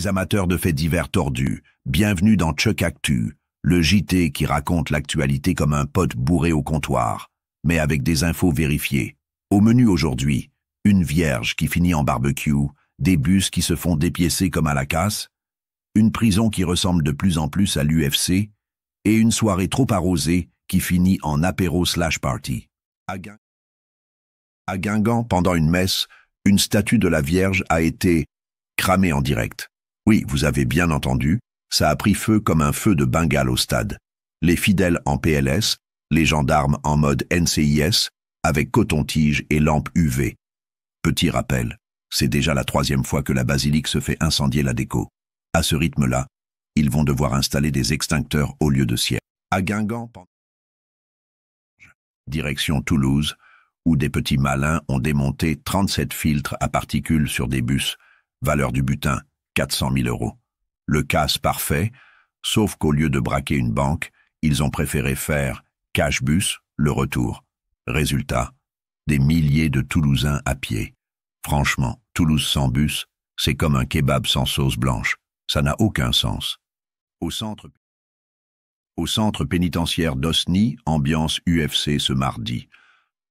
Les amateurs de faits divers tordus, bienvenue dans Chuck Actu, le JT qui raconte l'actualité comme un pote bourré au comptoir, mais avec des infos vérifiées. Au menu aujourd'hui, une vierge qui finit en barbecue, des bus qui se font dépiécer comme à la casse, une prison qui ressemble de plus en plus à l'UFC, et une soirée trop arrosée qui finit en apéro/party. À Guingamp, pendant une messe, une statue de la Vierge a été cramée en direct. Oui, vous avez bien entendu, ça a pris feu comme un feu de Bengale au stade. Les fidèles en PLS, les gendarmes en mode NCIS, avec coton-tige et lampe UV. Petit rappel, c'est déjà la 3e fois que la basilique se fait incendier la déco. À ce rythme-là, ils vont devoir installer des extincteurs au lieu de cierges. À Guingamp, direction Toulouse, où des petits malins ont démonté 37 filtres à particules sur des bus, valeur du butin, 400 000 €. Le casse parfait, sauf qu'au lieu de braquer une banque, ils ont préféré faire cash bus, le retour. Résultat, des milliers de Toulousains à pied. Franchement, Toulouse sans bus, c'est comme un kebab sans sauce blanche. Ça n'a aucun sens. Au centre pénitentiaire d'Osny, ambiance UFC ce mardi.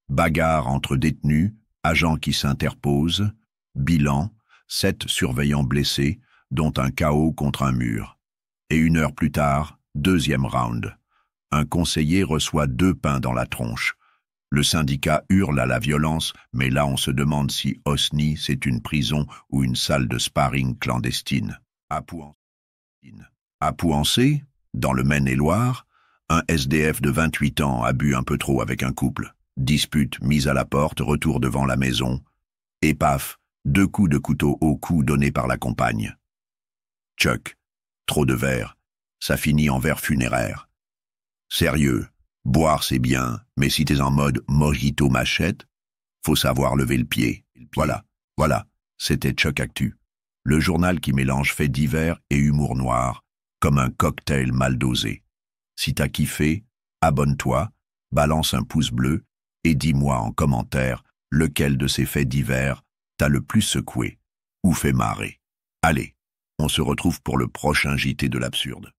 Bagarre entre détenus, agents qui s'interposent, bilan, 7 surveillants blessés, dont un KO contre un mur. Et 1 heure plus tard, 2e round. Un conseiller reçoit 2 pains dans la tronche. Le syndicat hurle à la violence, mais là on se demande si Osny c'est une prison ou une salle de sparring clandestine. À Pouancé, dans le Maine-et-Loire, un SDF de 28 ans a bu un peu trop avec un couple. Dispute, mise à la porte, retour devant la maison. Et paf, 2 coups de couteau au cou donnés par la compagne. Chuck, trop de verre, ça finit en verre funéraire. Sérieux, boire c'est bien, mais si t'es en mode mojito machette, faut savoir lever le pied. Voilà, c'était Chuck Actu. Le journal qui mélange faits divers et humour noir, comme un cocktail mal dosé. Si t'as kiffé, abonne-toi, balance un pouce bleu, et dis-moi en commentaire lequel de ces faits divers t'a le plus secoué ou fait marrer. Allez, on se retrouve pour le prochain JT de l'absurde.